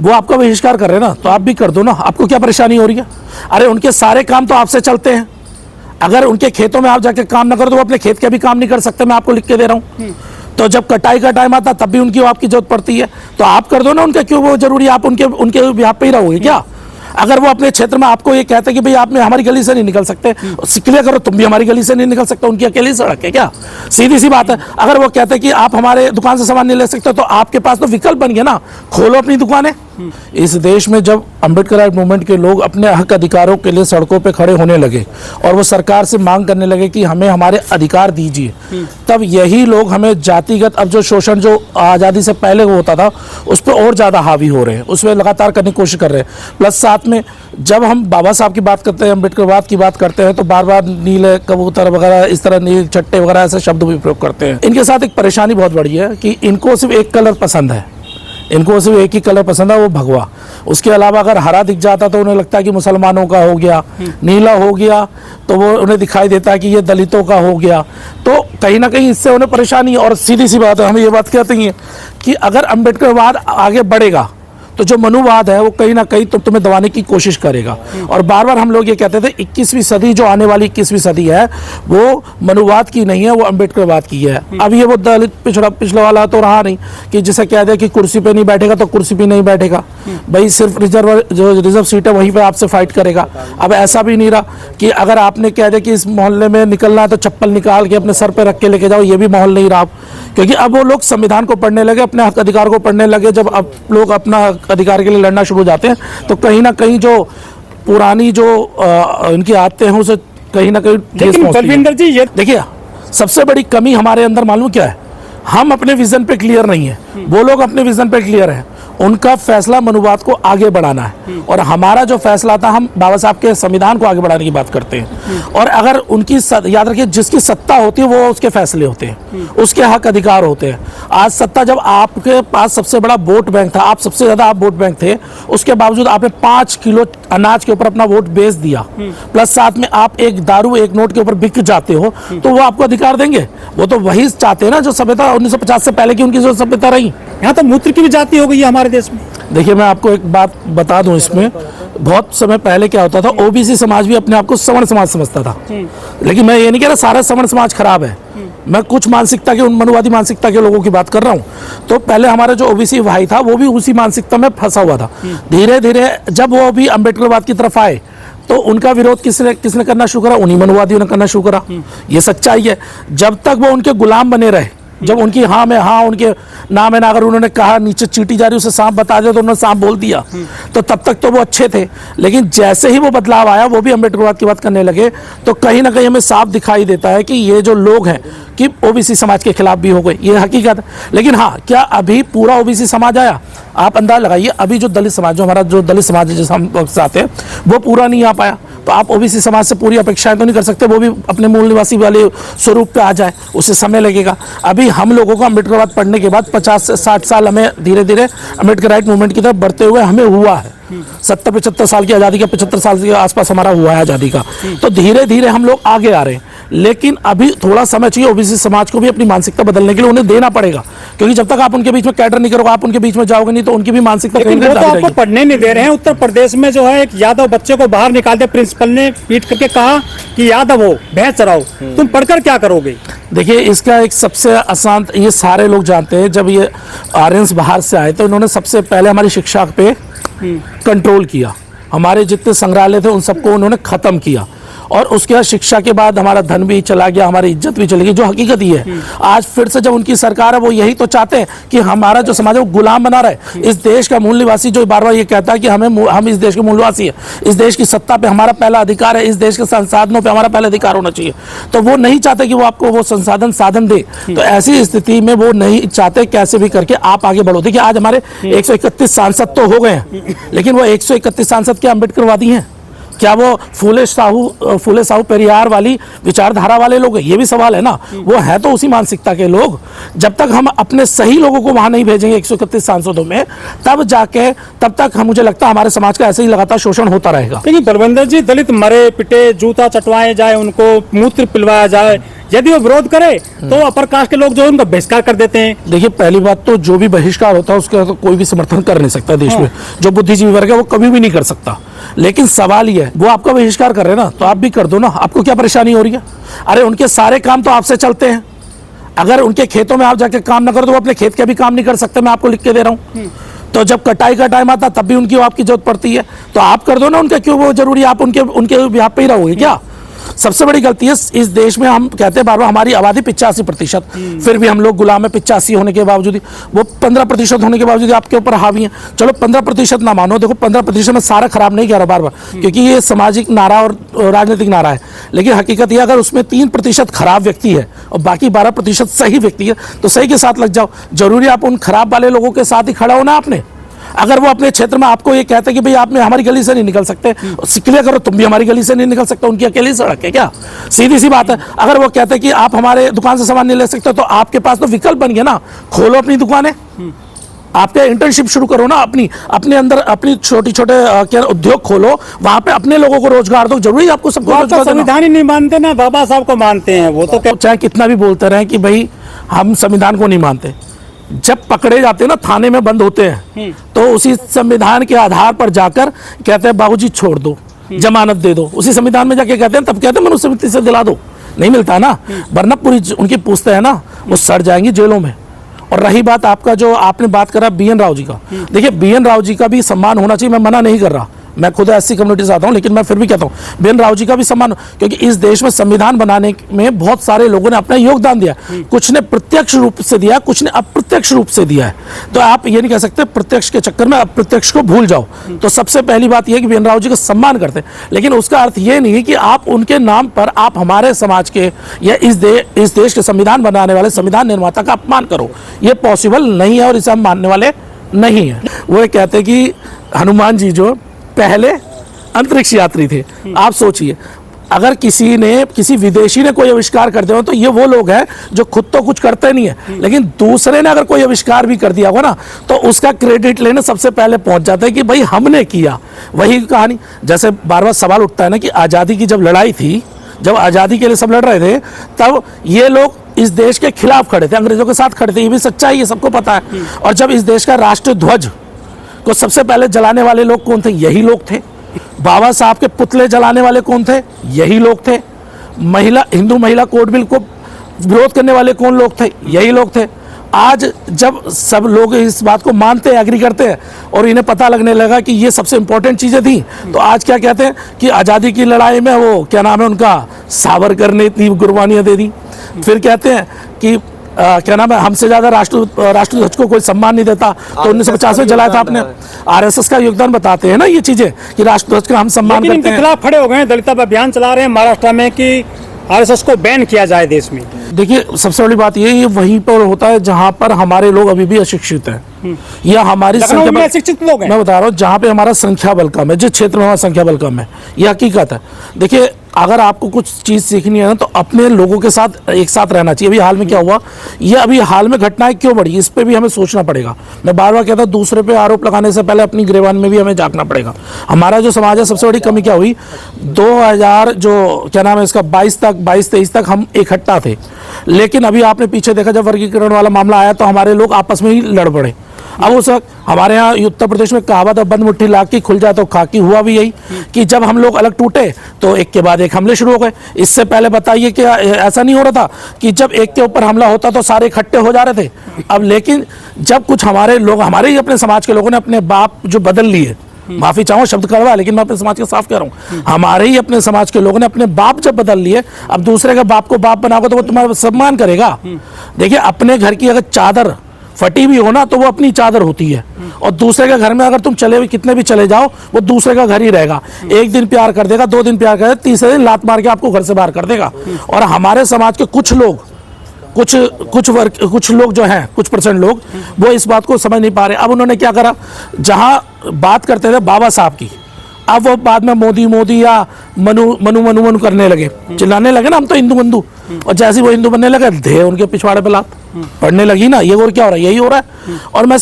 वो आपका बहिष्कार कर रहे हैं ना, तो आप भी कर दो ना, आपको क्या परेशानी हो रही है? अरे उनके सारे काम तो आपसे चलते हैं, अगर उनके खेतों में आप जाके काम ना करो तो वो अपने खेत के भी काम नहीं कर सकते, मैं आपको लिख के दे रहा हूँ। तो जब कटाई का टाइम आता तब भी उनकी आपकी जरूरत पड़ती है, तो आप कर दो ना उनका, क्यों वो जरूरी आप उनके बिहाफ पे ही रहोगे क्या? अगर वो अपने क्षेत्र में आपको ये कहते हैं कि भाई आप में हमारी गली से नहीं निकल सकते, क्लियर करो तुम भी हमारी गली से नहीं निकल सकते, उनकी अकेली सड़क है क्या? सीधी सी बात है। अगर वो कहते हैं कि आप हमारे दुकान से सामान नहीं ले सकते, तो आपके पास तो विकल्प बन गया ना, खोलो अपनी दुकानें। इस देश में जब अम्बेडकर मूवमेंट के लोग अपने हक अधिकारों के लिए सड़कों पे खड़े होने लगे और वो सरकार से मांग करने लगे कि हमें हमारे अधिकार दीजिए, तब यही लोग हमें जातिगत, अब जो शोषण जो आज़ादी से पहले होता था उस पर और ज़्यादा हावी हो रहे हैं, उसमें लगातार करने की कोशिश कर रहे हैं। प्लस साथ में जब हम बाबा साहब की बात करते हैं, अम्बेडकरवाद की बात करते हैं, तो बार बार नीले कबूतर वगैरह, इस तरह नील चट्टे वगैरह ऐसे शब्द भी प्रयोग करते हैं। इनके साथ एक परेशानी बहुत बड़ी है कि इनको सिर्फ एक कलर पसंद है, इनको सिर्फ एक ही कलर पसंद है, वो भगवा। उसके अलावा अगर हरा दिख जाता तो उन्हें लगता है कि मुसलमानों का हो गया, नीला हो गया तो वो उन्हें दिखाई देता है कि ये दलितों का हो गया। तो कहीं ना कहीं इससे उन्हें परेशानी है। और सीधी सी बात है, हम ये बात कहते हैं कि अगर अम्बेडकरवाद आगे बढ़ेगा तो जो मनुवाद है वो कहीं ना कहीं तुम्हें दबाने की कोशिश करेगा। और बार बार हम लोग ये कहते थे 21वीं सदी जो आने वाली 21वीं सदी है वो मनुवाद की नहीं है, वो अम्बेडकरवाद की है। अब ये वो दलित पिछड़ा वाला तो रहा नहीं कि जिसे कह दे कि कुर्सी पे नहीं बैठेगा तो कुर्सी पे नहीं बैठेगा, भाई सिर्फ रिजर्व सीट है वहीं पे आपसे फाइट करेगा। अब ऐसा भी नहीं रहा कि अगर आपने कह दे कि इस मोहल्ले में निकलना है तो चप्पल निकाल के अपने सर पे रख के लेके जाओ, ये भी माहौल नहीं रहा। क्योंकि अब वो लोग संविधान को पढ़ने लगे, अपने हक अधिकार को पढ़ने लगे। जब अब लोग अपना अधिकार के लिए लड़ना शुरू हो जाते हैं तो कहीं ना कहीं जो पुरानी जो इनकी आदतें हैं उसे कहीं ना कहीं ठेस पहुंचती है। बलविंदर जी, ये देखिए सबसे बड़ी कमी हमारे अंदर मालूम क्या है, हम अपने विजन पे क्लियर नहीं है, वो लोग अपने विजन पे क्लियर है। उनका फैसला मनुवाद को आगे बढ़ाना है और हमारा जो फैसला था, हम बाबा साहब के संविधान को आगे बढ़ाने की बात करते हैं। और अगर उनकी याद रखिए, जिसकी सत्ता होती है वो उसके फैसले होते हैं, उसके हक अधिकार होते हैं। आज सत्ता, जब आपके पास सबसे बड़ा वोट बैंक था, आप सबसे ज्यादा आप वोट बैंक थे, उसके बावजूद आपने 5 किलो अनाज के ऊपर अपना वोट बेच दिया, प्लस साथ में आप एक दारू एक नोट के ऊपर बिक जाते हो, तो वो आपको अधिकार देंगे? वो तो वही चाहते हैं ना जो सभ्यता 1950 से पहले की उनकी जो सभ्यता रही। यहाँ तो मूत्र की भी जाति हो गई है हमारे देश में। देखिए मैं आपको एक बात बता दूं, इसमें बहुत समय पहले क्या होता था, ओबीसी समाज भी अपने आप को सवर्ण समाज समझता था। लेकिन मैं ये नहीं कह रहा सारा सवर्ण समाज खराब है, मैं कुछ मानसिकता के, उन मनुवादी मानसिकता के लोगों की बात कर रहा हूँ। तो पहले हमारा जो ओबीसी भाई था वो भी उसी मानसिकता में फंसा हुआ था। धीरे धीरे जब वो भी अम्बेडकरवाद की तरफ आए तो उनका विरोध किसने करना शुरू करा? उन्हीं मनुवादियों ने करना शुरू करा। ये सच्चाई है। जब तक वो उनके गुलाम बने रहे, जब उनकी हाँ में हाँ, उनके नाम है ना, अगर उन्होंने कहा नीचे चीटी जा रही उसे सांप बता दिया तो उन्होंने सांप बोल दिया, तो तब तक तो वो अच्छे थे। लेकिन जैसे ही वो बदलाव आया, वो भी अम्बेडकरवाद की बात करने लगे, तो कहीं ना कहीं हमें साफ दिखाई देता है कि ये जो लोग हैं कि ओबीसी समाज के खिलाफ भी हो गए, ये हकीकत है। लेकिन हाँ, क्या अभी पूरा ओबीसी समाज आया? आप अंदाज लगाइए, अभी जो दलित समाज, जो हमारा जो दलित समाज है जिसे हम चाहते हैं, वो पूरा नहीं आ पाया। तो आप ओबीसी समाज से पूरी अपेक्षाएं तो नहीं कर सकते वो भी अपने मूल निवासी वाले स्वरूप पे आ जाए, उसे समय लगेगा। अभी हम लोगों को अम्बेडकरवाद पढ़ने के बाद 50 से 60 साल हमें धीरे धीरे अम्बेडकराइट मूवमेंट की तरफ बढ़ते हुए हमें हुआ है। 70-75 साल की आज़ादी का, 75 साल के आसपास हमारा हुआ है आज़ादी का। तो धीरे धीरे हम लोग आगे आ रहे हैं, लेकिन अभी थोड़ा समय चाहिए ओबीसी समाज को भी अपनी मानसिकता बदलने के लिए, उन्हें देना पड़ेगा। क्योंकि जब तक आप उनके बीच में कैडर नहीं करोगे, आप उनके बीच में जाओगे नहीं, तो उनकी भी मानसिकता लेकिन वो तो आपको पढ़ने नहीं दे रहे हैं। उत्तर प्रदेश में जो है एक यादव बच्चे को बाहर निकाल दिया, प्रिंसिपल ने पीट करके कहा कि यादव हो, भैंस चराओ, तुम पढ़कर क्या करोगे? देखिए इसका एक सबसे आसान, ये सारे लोग जानते हैं, जब ये आर्यंस बाहर से आए तो इन्होंने सबसे पहले हमारी शिक्षा पे कंट्रोल किया। हमारे जितने संग्रहालय थे उन सबको उन्होंने खत्म किया और उसके बाद शिक्षा के बाद हमारा धन भी चला गया, हमारी इज्जत भी चली गई, जो हकीकत ही है। आज फिर से जब उनकी सरकार है, वो यही तो चाहते हैं कि हमारा जो समाज है वो गुलाम बना रहे। इस देश का मूल निवासी जो बार बार ये कहता है कि हम इस देश के मूल निवासी है, इस देश की सत्ता पे हमारा पहला अधिकार है, इस देश के संसाधनों पे हमारा पहला अधिकार होना चाहिए, तो वो नहीं चाहते कि वो आपको वो साधन दे। तो ऐसी स्थिति में वो नहीं चाहते कैसे भी करके आप आगे बढ़ो। देखिए आज हमारे 131 सांसद तो हो गए हैं, लेकिन वो 131 सांसद क्या अम्बेडकरवादी हैं? क्या वो फूले साहू पेरियार वाली विचारधारा वाले लोग हैं? ये भी सवाल है ना। वो है तो उसी मानसिकता के लोग। जब तक हम अपने सही लोगों को वहां नहीं भेजेंगे 131 सांसदों में, तब तक मुझे लगता है हमारे समाज का ऐसे ही लगातार शोषण होता रहेगा। देखिए बलविंदर जी, दलित मरे पिटे, जूता चटवाए जाए, उनको मूत्र पिलवाया जाए, यदि वो विरोध करे तो अपर कास्ट के लोग जो है उनका बहिष्कार कर देते हैं। देखिए, पहली बात तो जो भी बहिष्कार होता है उसका तो कोई भी समर्थन कर नहीं सकता देश में। जो बुद्धिजीवी वर्ग है वो कभी भी नहीं कर सकता। लेकिन सवाल ये है, वो आपका बहिष्कार कर रहे हैं ना, तो आप भी कर दो ना। आपको क्या परेशानी हो रही है? अरे उनके सारे काम तो आपसे चलते हैं। अगर उनके खेतों में आप जाके काम ना करो तो वो अपने खेत के भी काम नहीं कर सकते। मैं आपको लिख के दे रहा हूं। तो जब कटाई का टाइम आता तब भी उनकी आपकी जरूरत पड़ती है, तो आप कर दो ना। उनका क्यों वो जरूरी? आप उनके बिहार पे ही रहोगे क्या? सबसे बड़ी गलती है इस देश में। हम कहते हैं बार बार हमारी आबादी 85%, फिर भी हम लोग गुलाम है 85 होने के बावजूद ही। वो 15% होने के बावजूद आपके ऊपर हावी है। चलो 15% ना मानो, देखो 15% में सारा खराब नहीं कह रहा बार बार, क्योंकि ये सामाजिक नारा और राजनीतिक नारा है। लेकिन हकीकत यह, अगर उसमें 3% खराब व्यक्ति है और बाकी 12% सही व्यक्ति है, तो सही के साथ लग जाओ। जरूरी आप उन खराब वाले लोगों के साथ ही खड़ा होना आपने। अगर वो अपने क्षेत्र में आपको ये कहते हैं कि भाई आप में हमारी गली से नहीं निकल सकते, क्लियर करो तुम भी हमारी गली से नहीं निकल सकते। उनकी अकेली सड़क है क्या? सीधी सी बात है। अगर वो कहते हैं कि आप हमारे दुकान से सामान नहीं ले सकते, तो आपके पास तो विकल्प बन गया ना, खोलो अपनी दुकानें। आपके इंटर्नशिप शुरू करो ना, अपने अंदर अपनी छोटे उद्योग खोलो, वहां पे अपने लोगों को रोजगार दो। जरूरी आपको सबको रोजगार देना। संविधान ही नहीं मानते ना, बाबा साहब को मानते हैं। वो तो चाहे कितना भी बोलते रहे कि भाई हम संविधान को नहीं मानते, जब पकड़े जाते हैं ना, थाने में बंद होते हैं, तो उसी संविधान के आधार पर जाकर कहते हैं बाबूजी छोड़ दो, जमानत दे दो। उसी संविधान में जाके कहते हैं, तब कहते हैं मनुस्मृति से दिला दो। नहीं मिलता ना, वरना पूरी उनकी पूछते हैं ना, वो सड़ जाएंगी जेलों में। और रही बात आपका, जो आपने बात करा बीएन राव जी का, देखिए बीएन राव जी का भी सम्मान होना चाहिए। मैं मना नहीं कर रहा, मैं खुद एससी कम्युनिटी से आता हूं, लेकिन मैं फिर भी कहता हूं बीएन राव जी का भी सम्मान, क्योंकि इस देश में संविधान बनाने में बहुत सारे लोगों ने अपना योगदान दिया। कुछ ने प्रत्यक्ष रूप से दिया, कुछ ने अप्रत्यक्ष रूप से दिया है। तो आप ये नहीं कह सकते प्रत्यक्ष के चक्कर में अप्रत्यक्ष को भूल जाओ। तो सबसे पहली बात यह है कि बीएन राव जी का सम्मान करते हैं, लेकिन उसका अर्थ ये नहीं है कि आप उनके नाम पर आप हमारे समाज के या इस देश के संविधान बनाने वाले संविधान निर्माता का अपमान करो। ये पॉसिबल नहीं है और इसे हम मानने वाले नहीं है। वो कहते हैं कि हनुमान जी जो पहले अंतरिक्ष यात्री थे। आप सोचिए, अगर किसी विदेशी ने कोई आविष्कार कर दिया हो, तो ये वो लोग हैं जो खुद तो कुछ करते नहीं है, लेकिन दूसरे ने अगर कोई आविष्कार भी कर दिया होगा ना, तो उसका क्रेडिट लेने सबसे पहले पहुंच जाते हैं कि भाई हमने किया। वही कहानी, जैसे बार बार सवाल उठता है ना कि आज़ादी की जब लड़ाई थी, जब आज़ादी के लिए सब लड़ रहे थे, तब ये लोग इस देश के खिलाफ खड़े थे, अंग्रेजों के साथ खड़े थे। ये भी सच्चाई है, सबको पता है। और जब इस देश का राष्ट्रीय ध्वज को सबसे पहले जलाने वाले लोग कौन थे? यही लोग थे। बाबा साहब के पुतले जलाने वाले कौन थे? यही लोग थे। हिंदू महिला कोड बिल को विरोध करने वाले कौन लोग थे? यही लोग थे। आज जब सब लोग इस बात को मानते हैं, एग्री करते हैं, और इन्हें पता लगने लगा कि ये सबसे इंपॉर्टेंट चीजें थी, तो आज क्या कहते हैं कि आज़ादी की लड़ाई में वो क्या नाम है उनका, सावरकर ने इतनी कुर्बानियां दे दी। फिर कहते हैं कि क्या नाम है, हमसे ज्यादा राष्ट्रध्वज को कोई सम्मान नहीं देता, तो 1950 में जलाया था आपने। आरएसएस का योगदान बताते हैं ना ये चीजें कि राष्ट्रध्वज का हम सम्मान करते हैं। इनके खिलाफ खड़े हो गए, दलित अभियान चला रहे हैं महाराष्ट्र में कि आरएसएस को बैन किया जाए देश में। देखिए, सबसे बड़ी बात ये वहीं पर होता है जहां पर हमारे लोग अभी भी अशिक्षित हैं, या हमारी संख्या अशिक्षित लोग हैं। मैं बता रहा हूँ, जहां पे हमारा संख्या बल कम है, जिस क्षेत्र में हमारा संख्या बल कम है, ये हकीकत है। देखिए, अगर आपको कुछ चीज सीखनी है ना, तो अपने लोगों के साथ एक साथ रहना चाहिए। अभी हाल में क्या हुआ, ये अभी हाल में घटनाएं क्यों बढ़ी, इस पे भी हमें सोचना पड़ेगा। मैं बार बार कहता हूं, दूसरे पे आरोप लगाने से पहले अपनी गिरेबान में भी हमें झांकना पड़ेगा। हमारा जो समाज है, सबसे बड़ी कमी क्या हुई, 2000 जो क्या नाम है इसका 22-23 तक हम इकट्ठा थे। लेकिन अभी आपने पीछे देखा, जब वर्गीकरण वाला मामला आया तो हमारे लोग आपस में ही लड़ पड़े। अब उस वक्त हमारे यहाँ उत्तर प्रदेश में कहावत है, बंद मुट्ठी लाग की खुल जाए तो खाकी। हुआ भी यही कि जब हम लोग अलग टूटे तो एक के बाद एक हमले शुरू हो गए। इससे पहले बताइए कि ऐसा नहीं हो रहा था कि जब एक के ऊपर हमला होता तो सारे इकट्ठे हो जा रहे थे। अब लेकिन जब कुछ हमारे लोग, हमारे ही अपने समाज के लोगों ने अपने बाप जो बदल लिए, माफी चाहूँ शब्द कड़वा, लेकिन मैं अपने समाज के साफ कह रहा हूँ, हमारे ही अपने समाज के लोगों ने अपने बाप जब बदल लिए, अब दूसरे का बाप को बाप बनाओगे तो वो तुम्हारा सम्मान करेगा। देखिए, अपने घर की अगर चादर फटी भी हो ना, तो वो अपनी चादर होती है, और दूसरे के घर में अगर तुम चले कितने भी चले जाओ, वो दूसरे का घर ही रहेगा। एक दिन प्यार कर देगा, 2 दिन प्यार कर देगा, तीसरे दिन लात मार के आपको घर से बाहर कर देगा। और हमारे समाज के कुछ लोग, कुछ लोग जो हैं, कुछ परसेंट लोग, वो इस बात को समझ नहीं पा रहे। अब उन्होंने क्या करा, जहां बात करते थे बाबा साहब की, अब वो बाद में मोदी या मनु करने लगे, चिल्लाने लगे ना हम तो हिंदू बंधु। और जैसे वो हिंदू बनने लगे, ढे उनके पिछवाड़े पे लात पड़ने लगी ना। ये और क्या हो रहा है, यही हो रहा है। और मैं